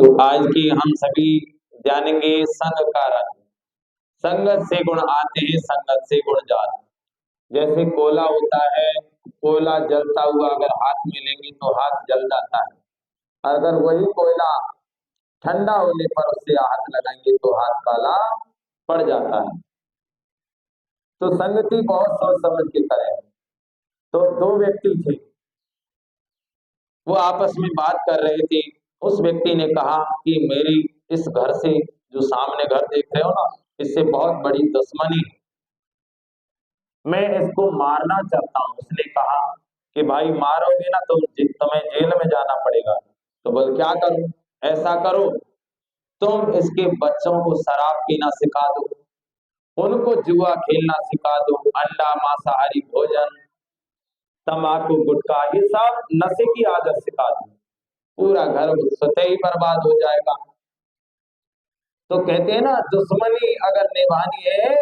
तो आज की हम सभी जानेंगे संग का रंग। संगत से गुण आते हैं, संगत से गुण जाते हैं। जैसे कोला होता है, कोयला जलता हुआ अगर हाथ में लेंगे तो हाथ जल जाता है। अगर वही कोयला ठंडा होने पर उससे हाथ लगाएंगे तो हाथ काला पड़ जाता है। तो संगति बहुत सोच समझ के करें। तो दो व्यक्ति थे, वो आपस में बात कर रहे थे। उस व्यक्ति ने कहा कि मेरी इस घर से, जो सामने घर देख रहे हो ना, इससे बहुत बड़ी दुश्मनी है, मैं इसको मारना चाहता हूँ। उसने कहा कि भाई मारोगे ना तो तुम्हें जेल में जाना पड़ेगा। तो बोल क्या करूं? ऐसा करो, तुम इसके बच्चों को शराब पीना सिखा दो, उनको जुआ खेलना सिखा दो, अंडा मांसाहारी भोजन, तंबाकू गुटखा, ये सब नशे की आदत सिखा दो, पूरा घर स्वतः ही बर्बाद हो जाएगा। तो कहते हैं ना, दुश्मनी अगर निभानी है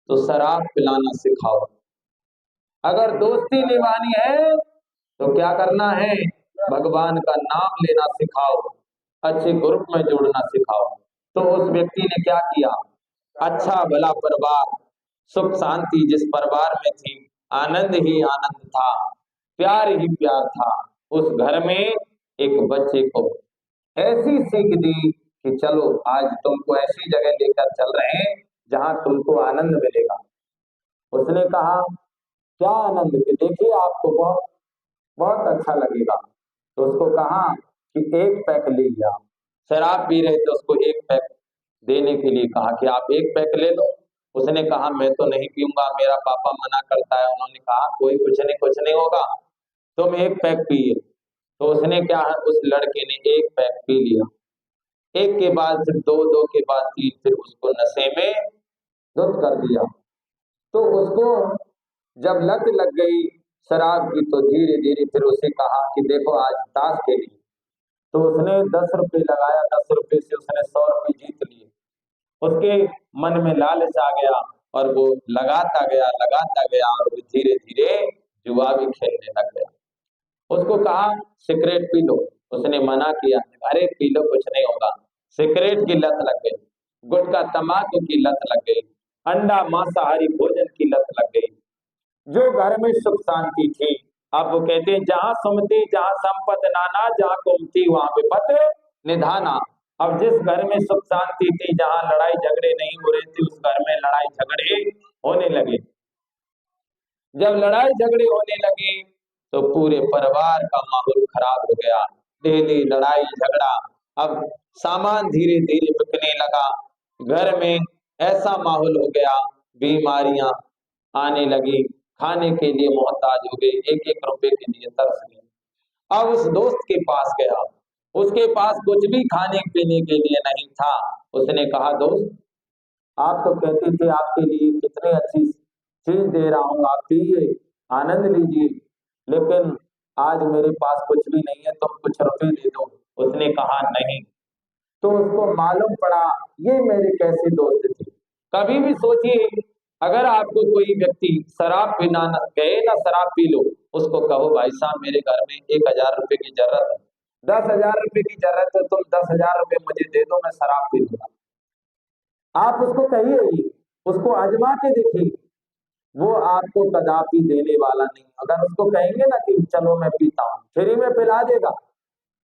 तो शराब पिलाना सिखाओ, अगर दोस्ती निभानी है तो क्या करना है? भगवान का नाम लेना सिखाओ, अच्छे ग्रुप में जोड़ना सिखाओ। तो उस व्यक्ति ने क्या किया? अच्छा भला परिवार, सुख शांति जिस परिवार में थी, आनंद ही आनंद था, प्यार ही प्यार था। उस घर में एक बच्चे को ऐसी सीख दी कि चलो आज तुमको ऐसी जगह लेकर चल रहे हैं जहां तुमको आनंद मिलेगा। उसने कहा क्या आनंद? के देखिए आपको बहुत बहुत अच्छा लगेगा। तो उसको कहा कि एक पैक ले लिया। शराब पी रहे थे, उसको एक पैक देने के लिए कहा कि आप एक पैक ले लो। उसने कहा मैं तो नहीं पीऊंगा, मेरा पापा मना करता है। उन्होंने कहा कोई कुछ नहीं होगा, तुम एक पैक पिए। तो उसने क्या है, उस लड़के ने एक पैक पी लिया। एक के बाद फिर दो, दो के बाद तीन, फिर उसको नशे में धुत कर दिया। तो उसको जब लत लग गई शराब की, तो धीरे धीरे फिर उसे कहा कि देखो आज ताश खेली। तो उसने 10 रुपए लगाया, 10 रुपए से उसने 100 रुपए जीत लिए। उसके मन में लालच आ गया और वो लगाता गया और धीरे धीरे जुआ भी खेलने लग गया। उसको कहा सिगरेट पी लो, उसने मना किया, अरे पी लो कुछ नहीं होगा। सिगरेट की लत लग गई, गुटखा तंबाकू की लत लग गई, अंडा मांसाहारी भोजन की लत लग गई। जो घर में सुख शांति थी, अब वो कहते हैं जहां सुमति जहां संपत नाना, जहां कुमति वहां विपत निधाना। अब जिस घर में सुख शांति थी, जहां लड़ाई झगड़े नहीं हो रहे थे, उस घर में लड़ाई झगड़े होने लगे। जब लड़ाई झगड़े होने लगे तो पूरे परिवार का माहौल खराब हो गया। डेली लड़ाई झगड़ा, अब सामान धीरे धीरे बिकने लगा, घर में ऐसा माहौल हो गया, बीमारियां आने लगी, खाने के लिए मोहताज हो गए, एक एक रुपए के लिए तरस गए। अब उस दोस्त के पास गया, उसके पास कुछ भी खाने पीने के लिए नहीं था। उसने कहा दोस्त, आप तो कहते थे आपके लिए कितनी अच्छी चीज दे रहा हूँ, आप पीजिए, आनंद लीजिए, लेकिन आज मेरे पास कुछ भी नहीं है, तुम कुछ रुपए दे दो। उसने कहा नहीं। तो उसको मालूम पड़ा ये मेरे कैसे दोस्त थे। कभी भी सोचिए, अगर आपको कोई व्यक्ति शराब पीना न कहे ना, शराब पी लो, उसको कहो भाई साहब मेरे घर में 1,000 रुपए की जरूरत है, 10,000 रुपए की जरूरत है, तुम 10,000 रुपए मुझे दे दो, मैं शराब पी लूंगा। आप उसको कहिए ही, उसको आजमा के देखिए, वो आपको कदापि देने वाला नहीं। अगर उसको कहेंगे ना कि चलो मैं पीता हूँ, फ्री में पिला देगा,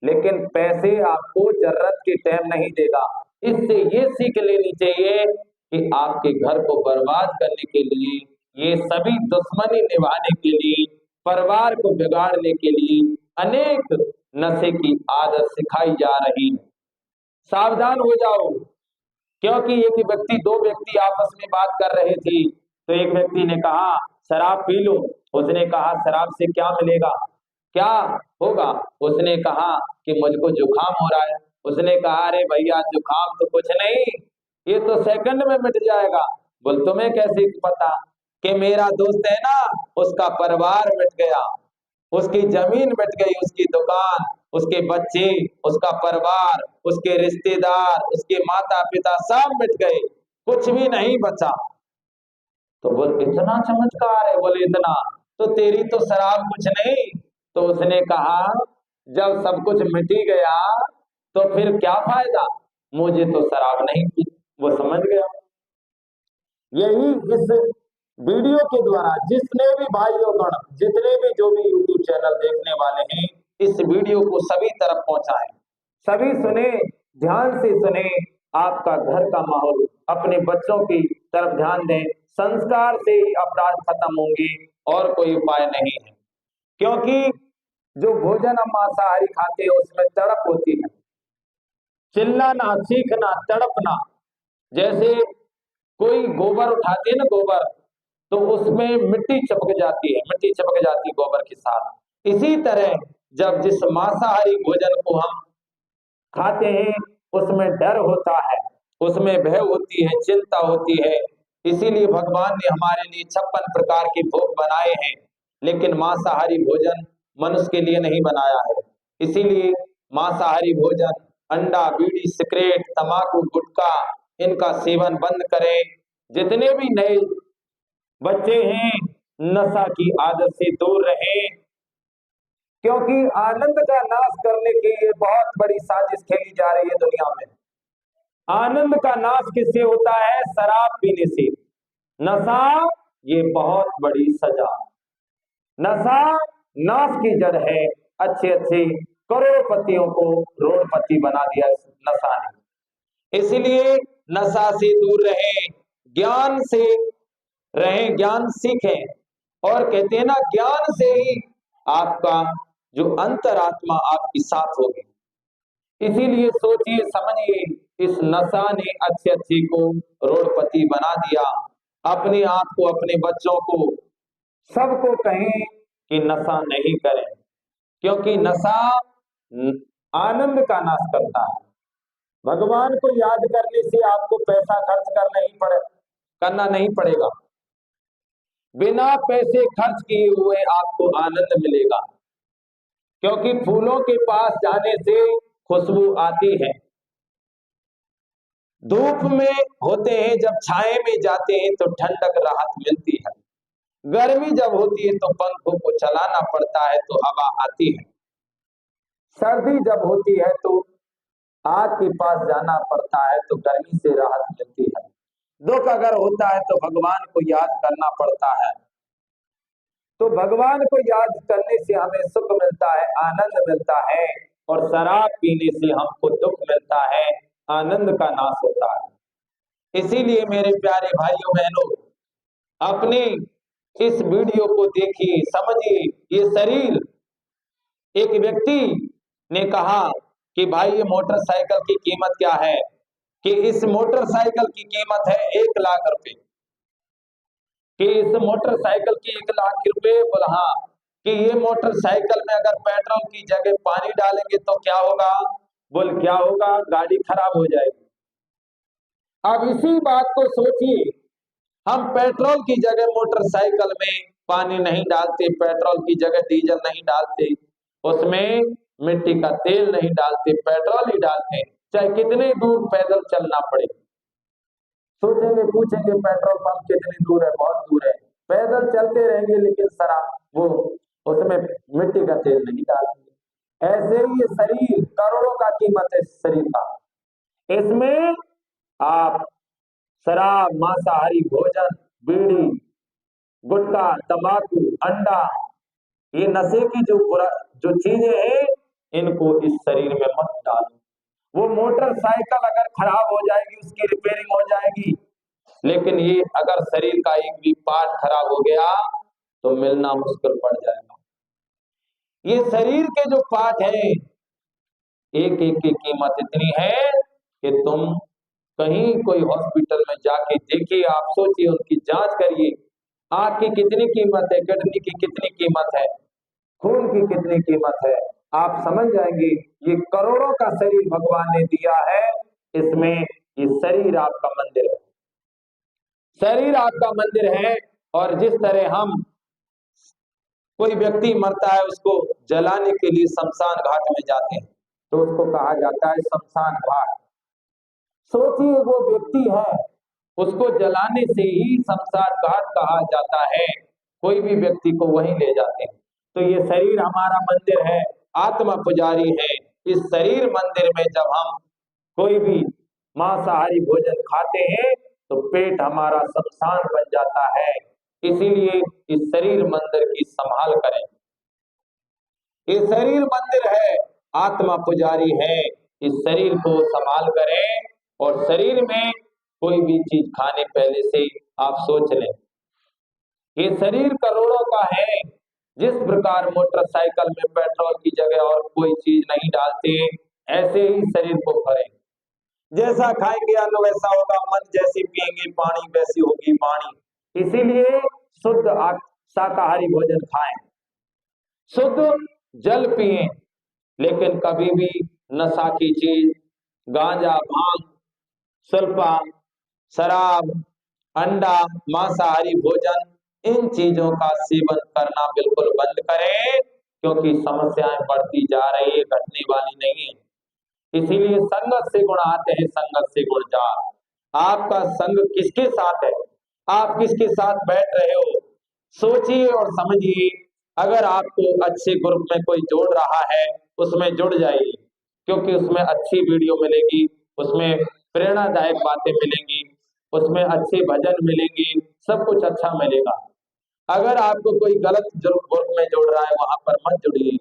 लेकिन पैसे आपको जरूरत के टाइम नहीं देगा। इससे ये सीख लेनी चाहिए कि आपके घर को बर्बाद करने के लिए, ये सभी दुश्मनी निभाने के लिए, परिवार को बिगाड़ने के लिए अनेक नशे की आदत सिखाई जा रही है। सावधान हो जाओ, क्योंकि एक व्यक्ति, दो व्यक्ति आपस में बात कर रहे थे। तो एक व्यक्ति ने कहा शराब पी लो। उसने कहा शराब से क्या मिलेगा, क्या होगा? उसने कहा कि मुझको जुकाम हो रहा है। उसने कहा अरे भैया जुकाम तो कुछ नहीं, ये तो सेकंड में मिट जाएगा। बोल तुम्हें कैसे पता? कि मेरा दोस्त है ना, उसका परिवार मिट गया, उसकी जमीन मिट गई, उसकी दुकान, उसके बच्चे, उसका परिवार, उसके रिश्तेदार, उसके माता पिता सब मिट गए, कुछ भी नहीं बचा। तो बोल इतना चमत्कार है? बोले इतना। तो तेरी तो शराब कुछ नहीं। तो उसने कहा जब सब कुछ मिट ही गया तो फिर क्या फायदा, मुझे तो शराब नहीं पी। वो समझ गया। यही इस वीडियो के द्वारा जितने भी भाइयों गण, जितने भी जो भी यूट्यूब चैनल देखने वाले हैं, इस वीडियो को सभी तरफ पहुंचाएं, सभी सुने, ध्यान से सुने। आपका घर का माहौल, अपने बच्चों की तरफ ध्यान दें। संस्कार से ही अपराध खत्म होंगे और कोई उपाय नहीं है। क्योंकि जो भोजन हम मांसाहारी खाते हैं उसमें तड़प होती है, चिल्लाना, चीखना, तड़पना। जैसे कोई गोबर उठाते हैं ना, गोबर, तो उसमें मिट्टी चिपक जाती है, मिट्टी चिपक जाती है गोबर के साथ। इसी तरह जब जिस मांसाहारी भोजन को हम खाते हैं उसमें डर होता है, उसमें भय होती है, चिंता होती है। इसीलिए भगवान ने हमारे लिए 56 प्रकार के भोग बनाए हैं, लेकिन मांसाहारी भोजन मनुष्य के लिए नहीं बनाया है। इसीलिए मांसाहारी भोजन, अंडा, बीड़ी, सिगरेट, तंबाकू, गुटखा, इनका सेवन बंद करें। जितने भी नए बच्चे हैं, नशा की आदत से दूर रहें, क्योंकि आनंद का नाश करने के लिए बहुत बड़ी साजिश खेली जा रही है दुनिया में। आनंद का नाश किससे होता है? शराब पीने से। नशा ये बहुत बड़ी सजा। नशा नाश की जड़ है। अच्छे अच्छे करोड़पतियों को रोडपति बना दिया इस नशा ने। इसलिए नशा से दूर रहें, ज्ञान से रहें, ज्ञान सीखें। और कहते हैं ना, ज्ञान से ही आपका जो अंतरात्मा आपकी साथ होगी। इसीलिए सोचिए, समझिए, इस नशा ने अच्छे अच्छे को रोडपति बना दिया। अपने आप को, अपने बच्चों को, सबको कहें कि नशा नहीं करें, क्योंकि नशा आनंद का नाश करता है। भगवान को याद करने से आपको पैसा खर्च करना नहीं पड़ेगा। बिना पैसे खर्च किए हुए आपको आनंद मिलेगा, क्योंकि फूलों के पास जाने से खुशबू आती है। धूप में होते हैं, जब छाए में जाते हैं तो ठंडक, राहत मिलती है। गर्मी जब होती है तो पंखों को चलाना पड़ता है तो हवा आती है। सर्दी जब होती है तो आग के पास जाना पड़ता है तो गर्मी से राहत मिलती है। दुख अगर होता है तो भगवान को याद करना पड़ता है। तो भगवान को याद करने से हमें सुख मिलता है, आनंद मिलता है। और शराब पीने से हमको दुख मिलता है, आनंद का नाश होता है। इसीलिए मेरे प्यारे भाइयों बहनों, अपने इस वीडियो को देखिए, समझिए। ये शरीर, एक व्यक्ति ने कहा कि भाई ये मोटरसाइकिल की कीमत क्या है, कि इस मोटरसाइकिल की कीमत है 1 लाख रुपए, कि इस मोटरसाइकिल की 1 लाख रुपए। बोला हाँ, कि ये मोटरसाइकिल में अगर पेट्रोल की जगह पानी डालेंगे तो क्या होगा? बोल क्या होगा? गाड़ी खराब हो जाएगी। अब इसी बात को सोचिए, हम पेट्रोल की जगह मोटरसाइकिल में पानी नहीं डालते, पेट्रोल की जगह डीजल नहीं डालते, उसमें मिट्टी का तेल नहीं डालते, पेट्रोल ही डालते, चाहे कितने दूर पैदल चलना पड़े। सोचेंगे, पूछेंगे पेट्रोल पंप कितनी दूर है? बहुत दूर है। पैदल चलते रहेंगे, लेकिन वो उसमें मिट्टी का तेल नहीं डालेंगे। ऐसे ही ये शरीर, करोड़ों का कीमत है शरीर का। इसमें आप शराब, मांसाहारी भोजन, बीड़ी, गुटखा, तंबाकू, अंडा, ये नशे की जो चीजें हैं, इनको इस शरीर में मत डालो। वो मोटरसाइकिल अगर खराब हो जाएगी, उसकी रिपेयरिंग हो जाएगी, लेकिन ये अगर शरीर का एक भी पार्ट खराब हो गया तो मिलना मुश्किल पड़ जाएगा। ये शरीर के जो पार्ट है, एक एक की कीमत इतनी है कि तुम कहीं कोई हॉस्पिटल में जाके देखिए, आप सोचिए, उनकी जांच करिए, आंख की कितनी कीमत है, किडनी की कितनी कीमत है, खून की कितनी कीमत है, आप समझ जाएंगे। ये करोड़ों का शरीर भगवान ने दिया है, इसमें ये शरीर आपका मंदिर है, शरीर आपका मंदिर है। और जिस तरह हम, कोई व्यक्ति मरता है, उसको जलाने के लिए शमशान घाट में जाते हैं, तो उसको कहा जाता है शमशान घाट। सोचिए, वो व्यक्ति है, उसको जलाने से ही शमशान घाट कहा जाता है। कोई भी व्यक्ति को वहीं ले जाते हैं। तो ये शरीर हमारा मंदिर है, आत्मा पुजारी है। इस शरीर मंदिर में जब हम कोई भी मांसाहारी भोजन खाते हैं तो पेट हमारा शमशान बन जाता है। इसीलिए इस शरीर मंदिर की संभाल करें। ये शरीर मंदिर है, आत्मा पुजारी है। इस शरीर को संभाल करें और शरीर में कोई भी चीज खाने पहले से आप सोच लें। ये शरीर करोड़ों का है। जिस प्रकार मोटरसाइकिल में पेट्रोल की जगह और कोई चीज नहीं डालते, ऐसे ही शरीर को करें। जैसा खाएंगे अन्न वैसा होगा मन, जैसे पिएंगे पानी वैसी होगी वाणी। इसीलिए शुद्ध शाकाहारी भोजन खाएं, शुद्ध जल पिएं, लेकिन कभी भी नशा की चीज, गांजा, भांग, सुल्फा, शराब, अंडा, मांसाहारी भोजन, इन चीजों का सेवन करना बिल्कुल बंद करें, क्योंकि समस्याएं बढ़ती जा रही है, घटने वाली नहीं है। इसीलिए संगत से गुण आते हैं, संगत से गुण जात। आपका संग किसके साथ है, आप किसके साथ बैठ रहे हो, सोचिए और समझिए। अगर आपको अच्छे ग्रुप में कोई जोड़ रहा है, उसमें जुड़ जाइए, क्योंकि उसमें अच्छी वीडियो मिलेगी, उसमें प्रेरणादायक बातें मिलेंगी, उसमें अच्छे भजन मिलेंगे, सब कुछ अच्छा मिलेगा। अगर आपको कोई गलत ग्रुप में जोड़ रहा है, वहां पर मत जुड़िए,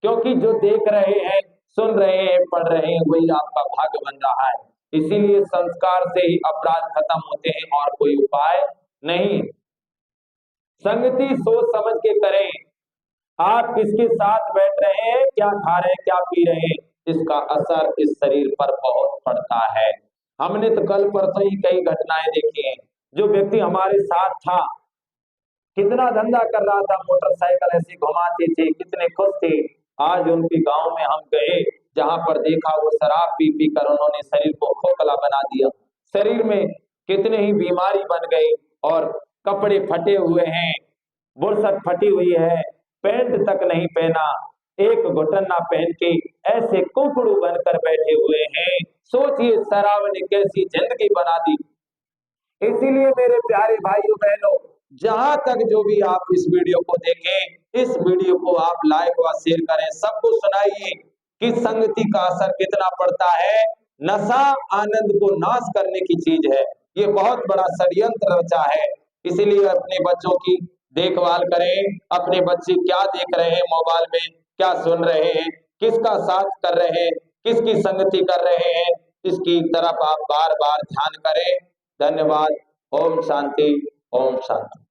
क्योंकि जो देख रहे हैं, सुन रहे हैं, पढ़ रहे हैं, वही आपका भाग्य बन रहा है। इसीलिए संस्कार से ही अपराध खत्म होते हैं और कोई उपाय नहीं। संगति सोच समझ के करें। आप किसके साथ बैठ रहे हैं, क्या खा रहे हैं, क्या पी रहे हैं, इसका असर इस शरीर पर बहुत पड़ता है। हमने तो कल परसों ही कई घटनाएं देखी हैं। जो व्यक्ति हमारे साथ था, कितना धंधा कर रहा था, मोटरसाइकिल ऐसे घुमाते थे, कितने खुश थे। आज उनके गांव में हम गए, जहां पर देखा वो शराब पी पी कर उन्होंने शरीर को खोखला बना दिया। शरीर में कितने ही बीमारी बन गई और कपड़े फटे हुए हैं, बुरसट फटी हुई है, पैंट तक नहीं पहना, एक घुटन ना पहन के ऐसे कुकड़ू बनकर बैठे हुए हैं। सोचिए शराब ने कैसी जिंदगी बना दी। इसीलिए मेरे प्यारे भाइयों बहनों, जहां तक जो भी आप इस वीडियो को देखें, इस वीडियो को आप लाइक व शेयर करें, सबको सुनाइए कि संगति का असर कितना पड़ता है। नशा आनंद को नाश करने की चीज है, ये बहुत बड़ा षड्यंत्र रचा है। इसीलिए अपने बच्चों की देखभाल करें। अपने बच्चे क्या देख रहे हैं मोबाइल में, क्या सुन रहे हैं, किसका साथ कर रहे हैं, किसकी संगति कर रहे हैं, इसकी तरफ आप बार बार ध्यान करें। धन्यवाद। ओम शांति, ओम शांति।